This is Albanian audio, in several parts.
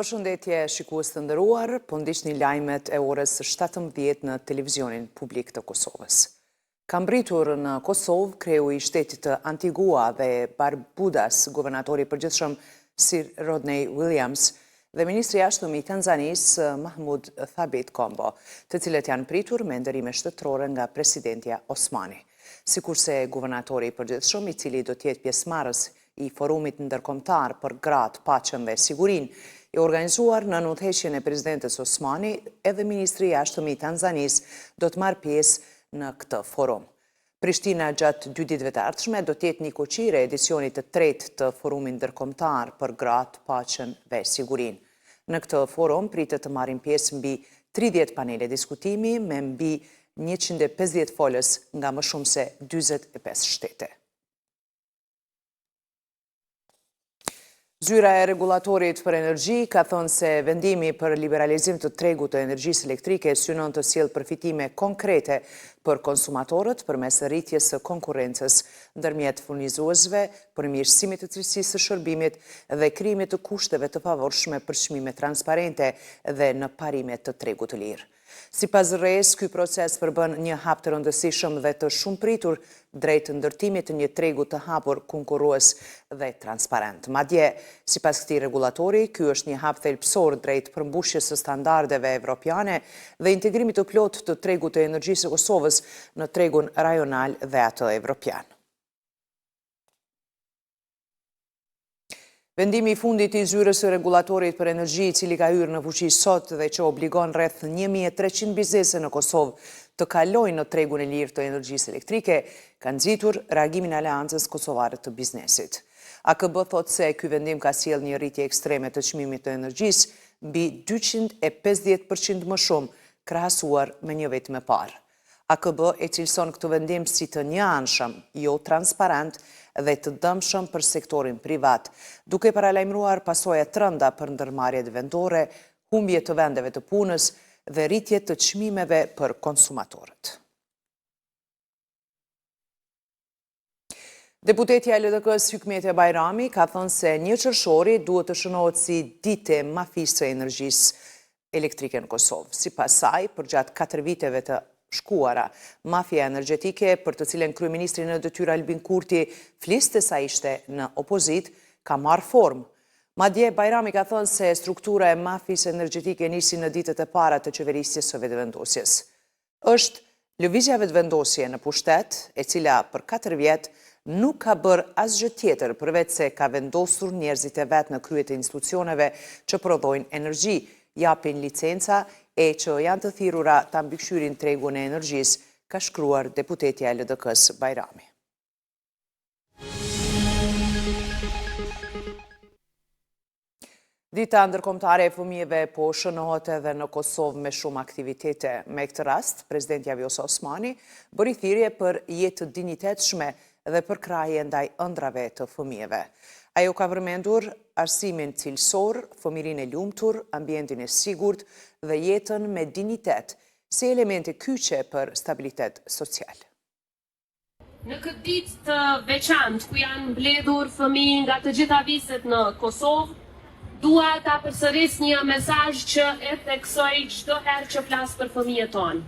Përshëndetje shikues të nderuar, po ndiqni lajmet e orës 17 në televizionin publik të Kosovës. Ka mbritur në Kosovë kreu i shtetit të Antigua dhe Barbudas, guvernatori i përgjithshëm Sir Rodney Williams dhe ministri i jashtëm i Tanzanisë Mahmud Thabit Kombo, të cilët janë pritur me ndërime shtetërore nga presidentja Osmani. Sikurse guvernatori i përgjithshëm, i cili do të jetë pjesëmarrës i forumit ndërkombëtar për gratë, paqen dhe sigurinë, i organizuar në udhëheqjen e presidentes Osmani, edhe ministri i jashtëm i Tanzanisë do të marrë pjesë në këtë forum. Prishtina gjatë 2 ditëve të ardhshme do të jetë një koqire edicionit të tretë të forumit ndërkombëtar për gratë, paqen dhe sigurinë. Në këtë forum pritet të marrin pjesë mbi 30 panele diskutimi me mbi 150 folës nga më shumë se 45 shtete. Zyra e Regulatorit për Energji ka thënë se vendimi për liberalizim të tregut të energjisë elektrike synon të sjellë përfitime konkrete për konsumatorët përmes rritjes së konkurrencës ndërmjet furnizuesve, përmirësimit të cilësisë së shërbimit dhe krijimit të kushteve të favorshme për çmime transparente dhe në parime të tregut të lirë. Sipas RREs, ky proces përbën një hap të rëndësishëm dhe të shumëpritur drejt ndërtimit të një tregu të hapur, konkurrues dhe transparent. Madje, sipas këtij regulatori, ky është një hap thelbësor drejt përmbushjes së standardeve evropiane dhe integrimit të plotë të tregut të energjisë së Kosovës në tregun rajonal dhe atë evropian. Vendimi i fundit i Zyrës së Regulatorit për Energji, i cili ka hyrë në fuqi sot dhe që obligon rreth 1300 biznese në Kosovë të kalojnë në tregun e lirë të energjisë elektrike, ka nxitur reagimin e Aleancës Kosovare të Biznesit. AKB thotë se ky vendim ka sjellë një rritje ekstreme të çmimit të energjisë mbi 250% më shumë krahasuar me një vit më parë. AKB e cilëson këtë vendim si të njëanshëm, jo transparent dhe të dëmshëm për sektorin privat, duke paralajmëruar pasoja të rënda për ndërmarrjet vendore, humbje të vendeve të punës dhe rritje të çmimeve për konsumatorët. Deputetja e LDK-s Hykmete Bajrami ka thënë se 1 qershori duhet të shënohet si ditë e mafisë së energjisë elektrike në Kosovë. Sipas saj, përgjatë 4 viteve të shkuara, mafia energjetike, për të cilën kryeministri në detyrë Albin Kurti fliste sa ishte në opozit, ka marrë formë. Madje Bajrami ka thënë se struktura e mafisë energjetike nisi në ditët e para të qeverisjes së vetëvendosjes. Është lëvizja vetëvendosje në pushtet, e cila për 4 vjet nuk ka bërë asgjë tjetër përveç se ka vendosur njerëzit e vet në krye të institucioneve që prodhojnë energji, japin licenca e që janë të thirrura ta mbikëqyrin tregun e energjisë, ka shkruar deputetja e LDK-s Bajrami. Dita ndërkombëtare e fëmijëve po shënohet edhe në Kosovë me shumë aktivitete. Me këtë rast, presidentja Vjosa Osmani bëri thirrje për jetë të dinjitetshme dhe për krahje ndaj ëndrave të fëmijëve. Ajo ka përmendur arsimin cilësor, fëmirinë e lumtur, ambientin e sigurt dhe jetën me dinjitet si elemente kyçe për stabilitet social. Në këtë ditë të veçantë ku janë mbledhur fëmijë nga të gjitha viset në Kosovë, dua ta përsëris një mesazh që e theksoj çdo herë që flas për fëmijët tonë.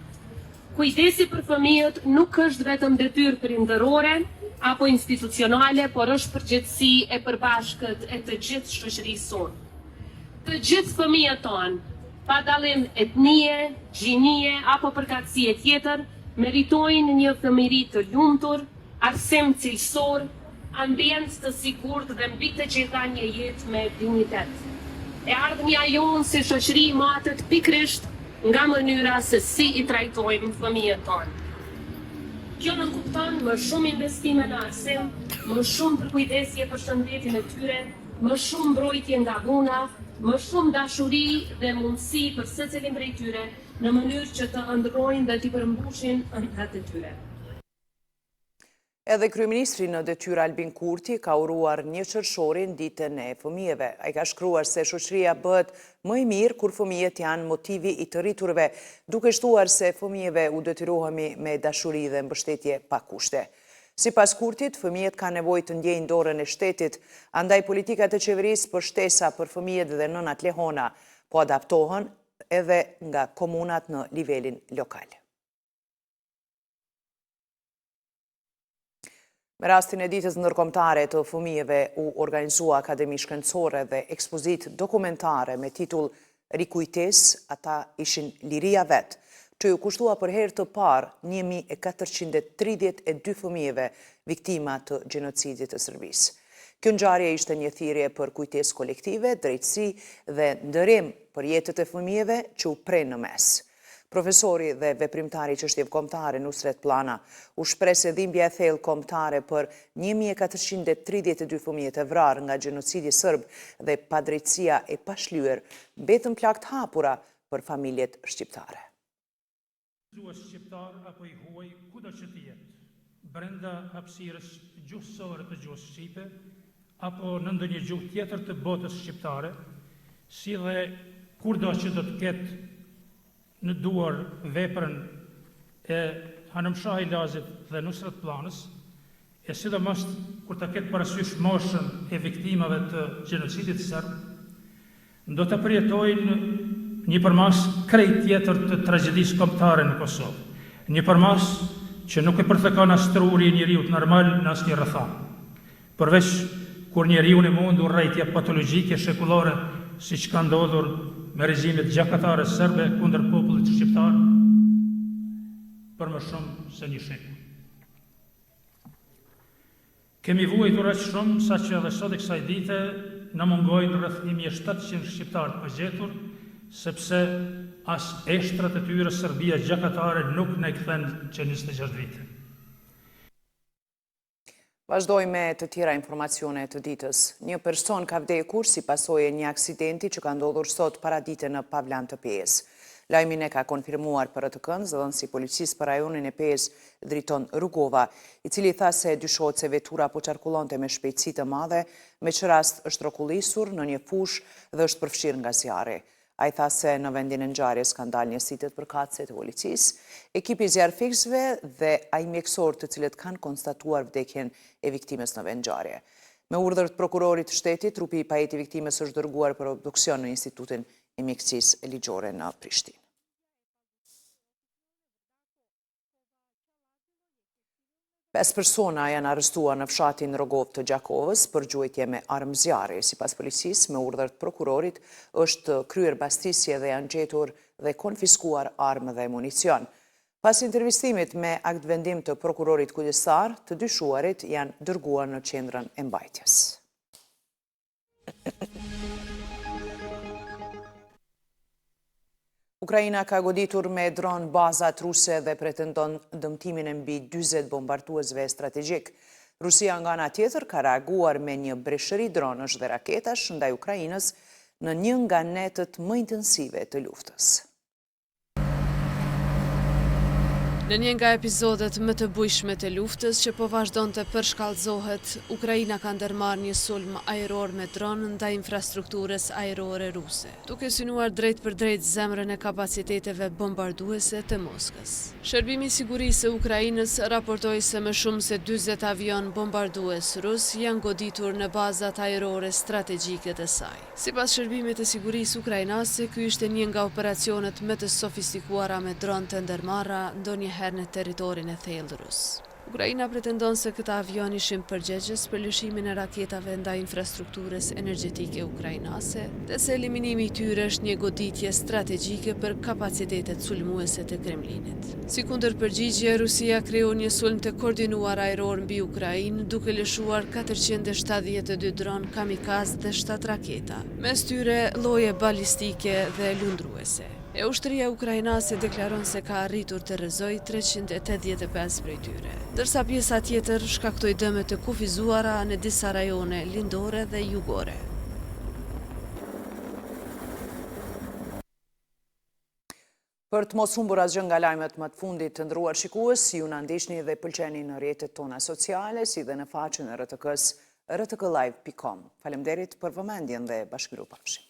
Kujdesi për fëmijët nuk është vetëm detyrë prindërore apo institucionale, por është përgjegjësi e përbashkët e të gjithë shoqërisë sonë. Të gjithë fëmijët tonë, pa dallim etnie, gjinie apo përkatësie tjetër, meritojnë një fëmijëri të lumtur, arsim cilësor, ambient të sigurt dhe mbi të gjitha një jetë me dinjitet. E ardhmja jonë si shoqëri matet pikërisht nga mënyra se si i trajtojmë fëmijët tonë. Kjo në kupton më shumë investime në arsim, më shumë përkujdesje për shëndetin e tyre, më shumë mbrojtje nga dhuna, më shumë dashuri dhe mundësi për secilin prej tyre në mënyrë që të ëndrrojnë dhe t'i përmbushin ëndrat e tyre. Edhe kryeministri në detyrë Albin Kurti ka uruar 1 qershorin ditën e fëmijëve. Ai ka shkruar se shoqëria bëhet më e mirë kur fëmijët janë motivi i të rriturve, duke shtuar se fëmijëve u detyrohemi me dashuri dhe mbështetje pa kushte. Sipas kurtit, fëmijët kanë nevojë të ndjejnë dorën e shtetit, andaj politikat e qeverisë për shtesa për fëmijët dhe nënat lehona po adaptohen edhe nga komunat në nivelin lokal. Me rastin e ditës ndërkombëtare të fëmijëve u organizua akademi shkencore dhe ekspozit dokumentare me titull Rikujtes, ata ishin liria vet, që ju kushtua për herë të parë 1432 fëmijëve viktima të gjenocidit të Serbisë. Kjo ngjarje ishte një thirrje për kujtesë kolektive, drejtësi dhe ndërim për jetët e fëmijëve që u prenë në mes. Profesori dhe veprimtari çështjeve kombëtare Nusret Plana u shpreh se dhimbja e thellë kombëtare për 1432 fëmijë të vrarë nga gjenocidi serb dhe padrejtësia e pashlyer mbetën plagë të hapura për familjet shqiptare. Shqiptar apo i huaj kudo që të jetë, brenda hapësirës gjuhësore të gjuhës shqipe apo në ndonjë gjuhë tjetër të botës shqiptare, si dhe kurdo që do të ketë në duar veprën e Hanëm Shahi Lazit dhe Nusret Planës, e sidomos kur ta ketë parasysh moshën e viktimave të gjenocidit serb, do të përjetojnë një përmas krejt tjetër të tragjedisë kombëtare në Kosovë, një përmas që nuk e përthekon as truri e njeriut normal në asnjë rrethon, përveç kur njeriu në mundur rrejtje patologjike shekullore siç ka ndodhur me regjimet gjakatare serbe kundër popullit shqiptar për më shumë se një shekull. Kemi vuajtur aq shumë sa që edhe sot e kësaj dite na mungojnë rreth 1700 shqiptar të përgjetur, sepse as eshtrat e tyre Serbia gjakatare nuk na i kthen që 26 vite. Vazhdoj me të tjera informacione të ditës. Një person ka vdekur si pasojë e një aksidenti që ka ndodhur sot paradite në Pavlan të Pejës. Lajmin e ka konfirmuar për atë kënd zëdhënësi policisë për rajonin e Pejës Driton Rugova, i cili tha se dyshohet se vetura po qarkullonte me shpejtësi të madhe, me që rast është rrokullisur në një fush dhe është përfshirë nga zjarri. A i tha se në vendin e ngjarjes kanë dalë njësitet përkatëse të policisë, ekipi zjarfikësve dhe ai mjekësor të cilët kanë konstatuar vdekjen e viktimës në vend ngjarje. Me urdhër të prokurorit të shtetit, trupi i pajit i viktimës është dërguar për obduksion në Institutin e Mjekësisë Ligjore në Prishtinë. 5 persona janë arrestuar në fshatin Rogov të Gjakovës për gjuajtje me armë zjarri. Sipas policisë, me urdhër të prokurorit, është kryer bastrisje dhe janë gjetur dhe konfiskuar armë dhe municion. Pas intervistimit me akt vendim të prokurorit kujdestar, të dyshuarit janë dërguar në qendrën e mbajtjes. Ukraina ka goditur me dron bazat ruse dhe pretendon dëmtimin e mbi 40 bombarduesve strategjik. Rusia nga ana tjetër ka reaguar me një breshëri dronësh dhe raketash ndaj Ukrainës në një nga netët më intensive të luftës. Në një nga epizodet më të bujshme të luftës që po vazhdonte përshkallëzohet, Ukraina ka ndërmarrë një sulm ajror me dron ndaj infrastrukturës ajrore ruse, duke synuar drejt për drejt zemrën e kapaciteteve bombarduese të Moskës. Shërbimi i sigurisë së Ukrainës raportoi se më shumë se 40 avion bombardues rus janë goditur në bazat ajrore strategjike të saj. Sipas shërbimit të sigurisë ukrainase, ky ishte një nga operacionet më të sofistikuara me dron të ndërmarra ndonjëherë në territorin e thellë rus. Ukraina pretendon se këta avion ishin përgjegjës për lëshimin e raketave ndaj infrastrukturës energjetike ukrainase dhe se eliminimi i tyre është një goditje strategjike për kapacitetet sulmuese të Kremlinit. Si kundërpërgjigje, Rusia kreu një sulm të koordinuar ajror mbi Ukrainë duke lëshuar 472 dron kamikaz dhe 7 raketa, mes tyre lloje balistike dhe lundruese. E ushtria ukrainase deklaron se ka arritur të rrezojë 385 prej tyre, ndërsa pjesa tjetër shkaktoi dëme të kufizuara në disa rajone lindore dhe jugore. Për të mos humbur asgjë nga lajmet më të fundit të ndëruar shikues, ju na ndiqni dhe pëlqeni në rrjetet tona sociale, si dhe në faqen e RTK-s rtklive.com. Faleminderit për vëmendjen dhe bashkëru pafshim.